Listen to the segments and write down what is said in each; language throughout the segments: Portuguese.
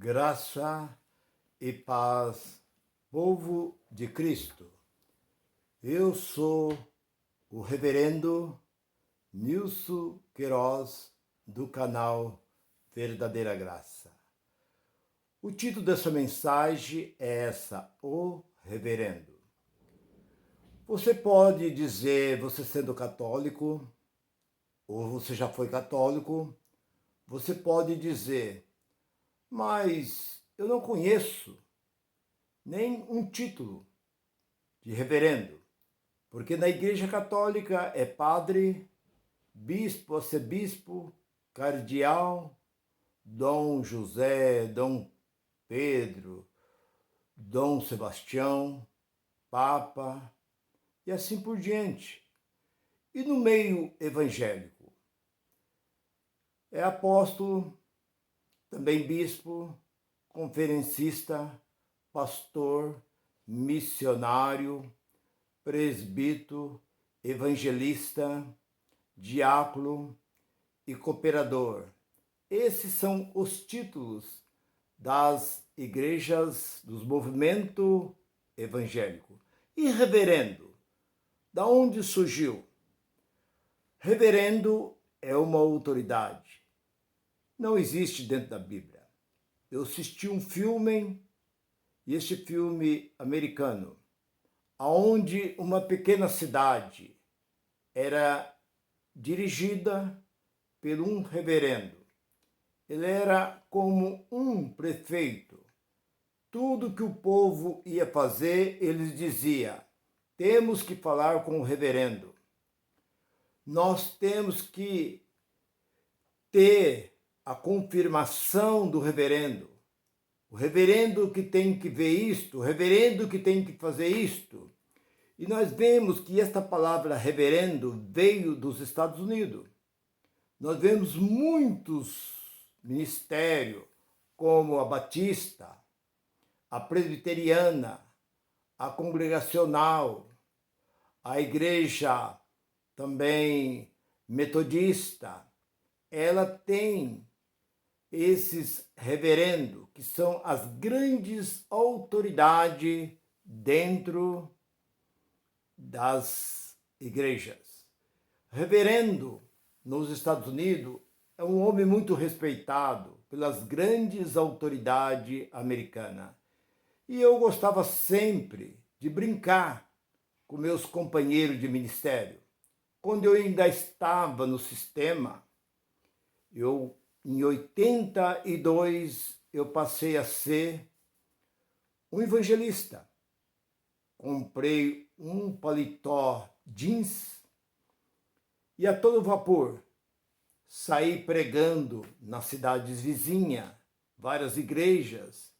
Graça e paz, povo de Cristo. Eu sou o reverendo Nilson Queiroz, do canal Verdadeira Graça. O título dessa mensagem é o reverendo. Você pode dizer, você sendo católico, ou você já foi católico, você pode dizer, mas eu não conheço nem um título de reverendo, porque na Igreja Católica é padre, bispo, arcebispo, cardeal, Dom José, Dom Pedro, Dom Sebastião, Papa e assim por diante. E no meio evangélico é apóstolo, também bispo, conferencista, pastor, missionário, presbítero, evangelista, diácono e cooperador. Esses são os títulos das igrejas, dos movimentos evangélicos. E reverendo, da onde surgiu? Reverendo é uma autoridade. Não existe dentro da Bíblia. Eu assisti um filme, e este filme americano, onde uma pequena cidade era dirigida por um reverendo. Ele era como um prefeito. Tudo que o povo ia fazer, ele dizia: temos que falar com o reverendo. Nós temos que ter a confirmação do reverendo. O reverendo que tem que ver isto, o reverendo que tem que fazer isto. E nós vemos que esta palavra reverendo veio dos Estados Unidos. Nós vemos muitos ministérios, como a Batista, a Presbiteriana, a Congregacional, a Igreja também Metodista. Ela tem esses reverendos, que são as grandes autoridades dentro das igrejas. Reverendo, nos Estados Unidos, é um homem muito respeitado pelas grandes autoridades americanas. E eu gostava sempre de brincar com meus companheiros de ministério. Quando eu ainda estava no sistema, em 82, eu passei a ser um evangelista. Comprei um paletó jeans e a todo vapor saí pregando nas cidades vizinhas, várias igrejas,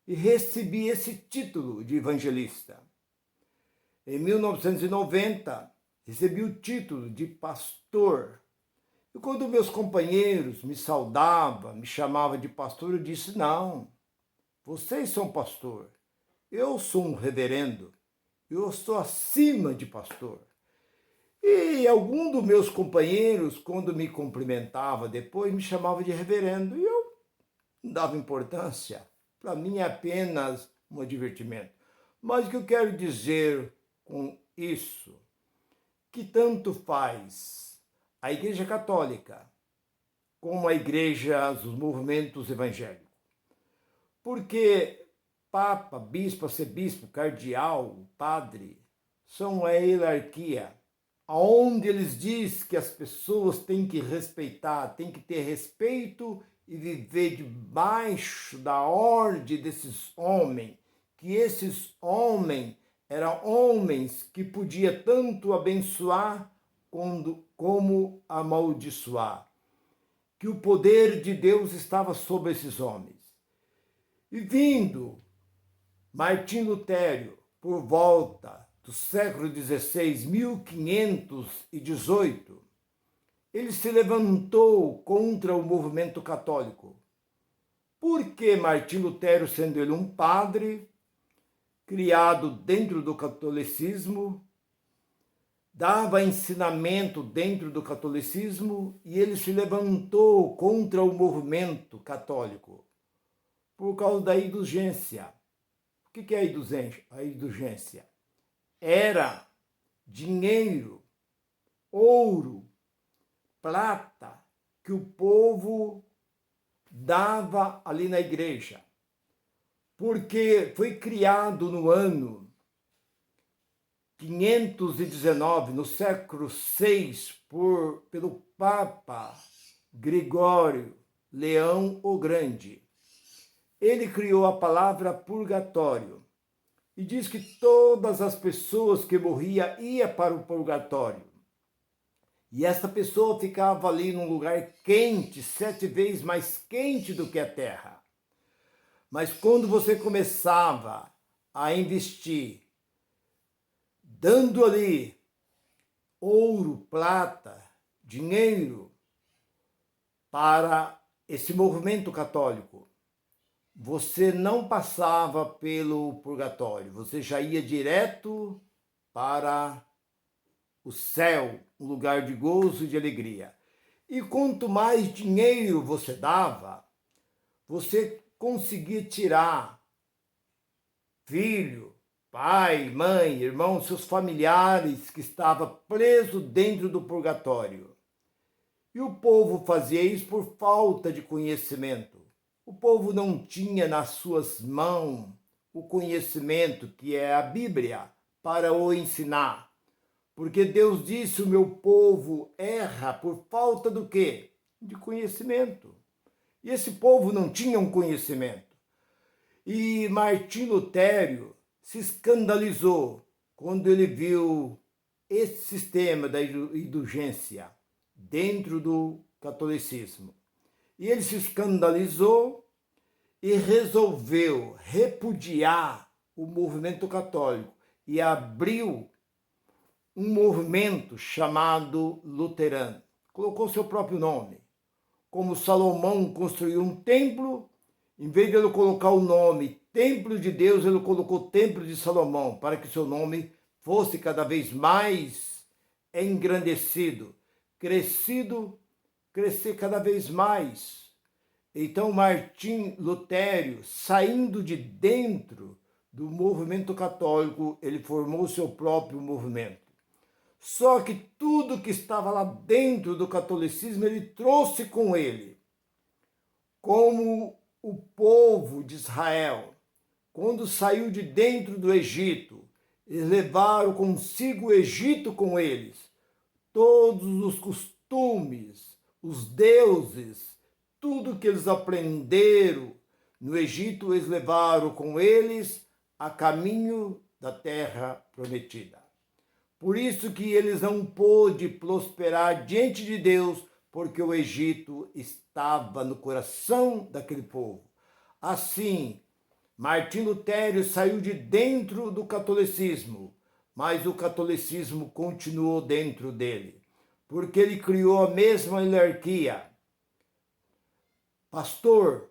e recebi esse título de evangelista. Em 1990, recebi o título de pastor. E quando meus companheiros me saudavam, me chamavam de pastor, eu disse: não, vocês são pastor, eu sou um reverendo, eu estou acima de pastor. E algum dos meus companheiros, quando me cumprimentava depois, me chamava de reverendo, e eu não dava importância. Para mim é apenas um divertimento. Mas o que eu quero dizer com isso? Que tanto faz a Igreja Católica como a Igreja dos movimentos evangélicos. Porque Papa, Bispo, Arcebispo, Cardeal, Padre, são a hierarquia, onde eles dizem que as pessoas têm que respeitar, têm que ter respeito e viver debaixo da ordem desses homens, que esses homens eram homens que podiam tanto abençoar como amaldiçoar, que o poder de Deus estava sobre esses homens. E vindo Martim Lutero, por volta do século XVI, 1518, ele se levantou contra o movimento católico. Porque Martim Lutero, sendo ele um padre, criado dentro do catolicismo, dava ensinamento dentro do catolicismo, e ele se levantou contra o movimento católico. por causa da indulgência. O que é a indulgência? A indulgência era dinheiro, ouro, prata que o povo dava ali na igreja, porque foi criado no ano 519, no século VI, pelo Papa Gregório Leão o Grande. Ele criou a palavra purgatório e diz que todas as pessoas que morriam iam para o purgatório. E essa pessoa ficava ali num lugar quente, 7 vezes mais quente do que a terra. Mas quando você começava a investir, dando ali ouro, prata, dinheiro para esse movimento católico, você não passava pelo purgatório, você já ia direto para o céu, um lugar de gozo e de alegria. E quanto mais dinheiro você dava, você conseguia tirar filho, pai, mãe, irmão, seus familiares que estavam presos dentro do purgatório. E o povo fazia isso por falta de conhecimento. O povo não tinha nas suas mãos o conhecimento, que é a Bíblia, para o ensinar. Porque Deus disse: o meu povo erra por falta do quê? De conhecimento. E esse povo não tinha um conhecimento. E Martim Lutero se escandalizou quando ele viu esse sistema da indulgência dentro do catolicismo. E ele se escandalizou e resolveu repudiar o movimento católico e abriu um movimento chamado luterano. Colocou seu próprio nome. Como Salomão construiu um templo, em vez de ele colocar o nome Templo de Deus, ele colocou Templo de Salomão, para que seu nome fosse cada vez mais engrandecido, crescer cada vez mais. Então, Martim Lutero, saindo de dentro do movimento católico, ele formou seu próprio movimento. Só que tudo que estava lá dentro do catolicismo, ele trouxe com ele. Como o povo de Israel, quando saiu de dentro do Egito, eles levaram consigo o Egito com eles. Todos os costumes, os deuses, tudo que eles aprenderam no Egito, eles levaram com eles a caminho da terra prometida. Por isso que eles não pôde prosperar diante de Deus, porque o Egito estava no coração daquele povo. Assim, Martim Lutero saiu de dentro do catolicismo, mas o catolicismo continuou dentro dele, porque ele criou a mesma hierarquia. Pastor,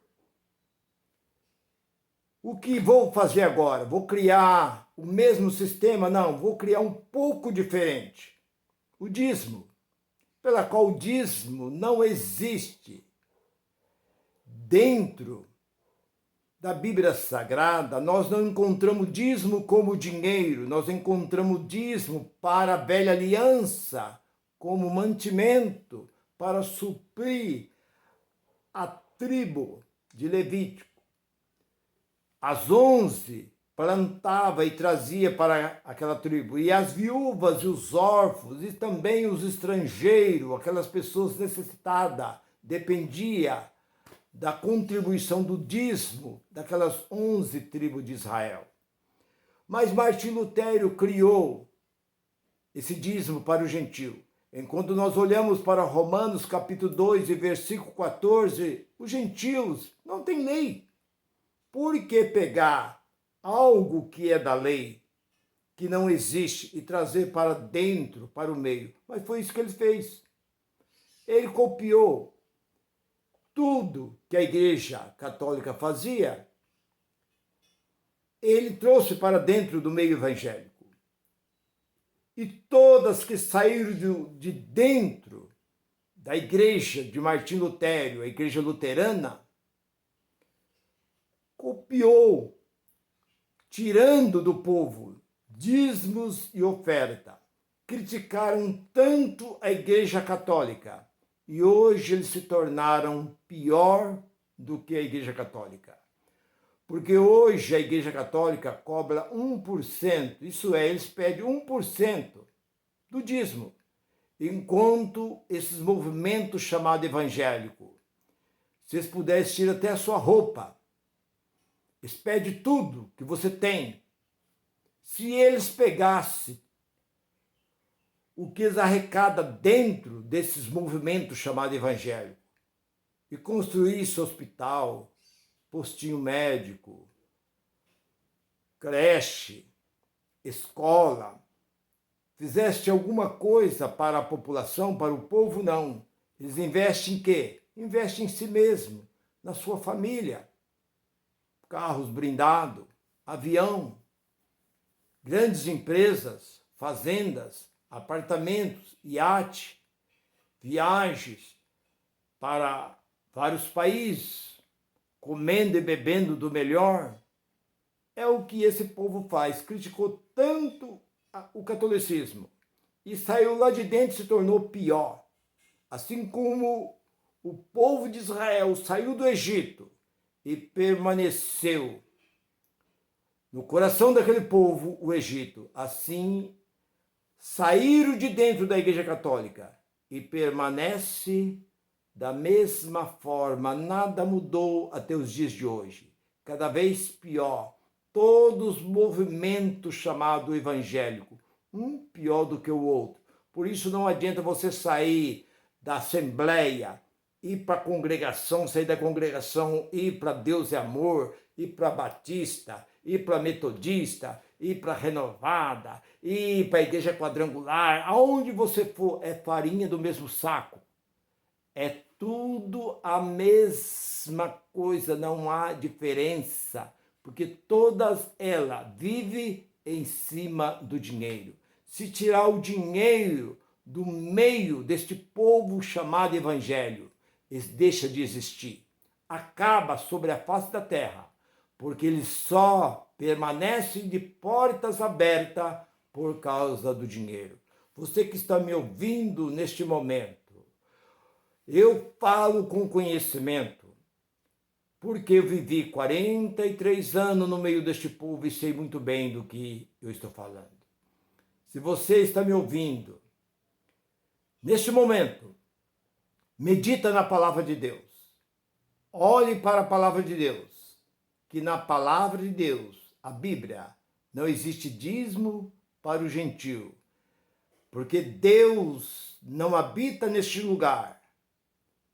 o que vou fazer agora? Vou criar o mesmo sistema? Não, vou criar um pouco diferente. O dízimo, pela qual o dízimo não existe dentro da Bíblia Sagrada. Nós não encontramos dízimo como dinheiro, nós encontramos dízimo para a velha aliança, como mantimento para suprir a tribo de Levítico. As 11 plantava e trazia para aquela tribo, e as viúvas e os órfãos, e também os estrangeiros, aquelas pessoas necessitadas, dependia da contribuição do dízimo daquelas 11 tribos de Israel. Mas Martim Lutero criou esse dízimo para o gentio. Enquanto nós olhamos para Romanos capítulo 2 e versículo 14, os gentios não têm lei. Por que pegar algo que é da lei, que não existe, e trazer para dentro, para o meio? Mas foi isso que ele fez. Ele copiou tudo que a Igreja Católica fazia, ele trouxe para dentro do meio evangélico. E todas que saíram de dentro da igreja de Martim Lutero, a igreja luterana, copiou, tirando do povo dízimos e oferta. Criticaram tanto a Igreja Católica e hoje eles se tornaram pior do que a Igreja Católica. Porque hoje a Igreja Católica cobra 1%, isso é, eles pedem 1% do dízimo, enquanto esses movimentos chamados evangélicos, se eles pudessem tirar até a sua roupa, eles pedem tudo que você tem. Se eles pegassem o que eles arrecadam dentro desses movimentos chamados evangélicos e construíssem hospital, postinho médico, creche, escola, fizeste alguma coisa para a população, para o povo, não. Eles investem em quê? Investem em si mesmo, na sua família. Carros blindados, avião, grandes empresas, fazendas, apartamentos, iate, viagens para vários países, comendo e bebendo do melhor. É o que esse povo faz. Criticou tanto o catolicismo e saiu lá de dentro e se tornou pior. Assim como o povo de Israel saiu do Egito e permaneceu no coração daquele povo, o Egito, assim saíram de dentro da Igreja Católica e permanece da mesma forma, nada mudou até os dias de hoje. Cada vez pior. Todos os movimentos chamados evangélico, um pior do que o outro. Por isso não adianta você sair da Assembleia, ir para a congregação, sair da congregação, ir para Deus é Amor, ir para Batista, ir para Metodista, ir para Renovada, ir para a Igreja Quadrangular. Aonde você for, é farinha do mesmo saco. É tudo a mesma coisa, não há diferença, porque todas elas vivem em cima do dinheiro. Se tirar o dinheiro do meio deste povo chamado evangelho, eles deixam de existir. Acaba sobre a face da terra, porque eles só permanecem de portas abertas por causa do dinheiro. Você que está me ouvindo neste momento, eu falo com conhecimento, porque eu vivi 43 anos no meio deste povo e sei muito bem do que eu estou falando. Se você está me ouvindo, neste momento, medita na palavra de Deus. Olhe para a palavra de Deus, que na palavra de Deus, a Bíblia, não existe dízimo para o gentio, porque Deus não habita neste lugar.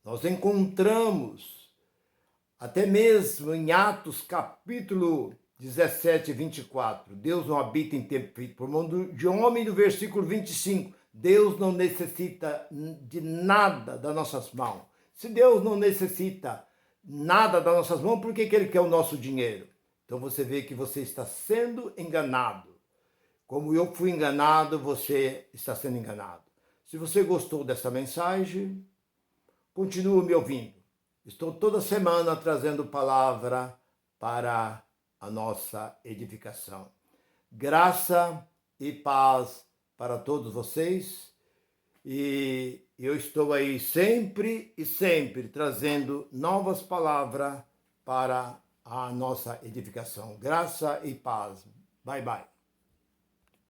Nós encontramos, até mesmo em Atos capítulo 17, 24, Deus não habita em templo feito por mão de homem, do versículo 25, Deus não necessita de nada das nossas mãos. Se Deus não necessita nada das nossas mãos, por que Ele quer o nosso dinheiro? Então você vê que você está sendo enganado. Como eu fui enganado, você está sendo enganado. Se você gostou dessa mensagem, continue me ouvindo. Estou toda semana trazendo palavra para a nossa edificação. Graça e paz para todos vocês. E eu estou aí sempre e sempre trazendo novas palavras para a nossa edificação. Graça e paz. Bye, bye.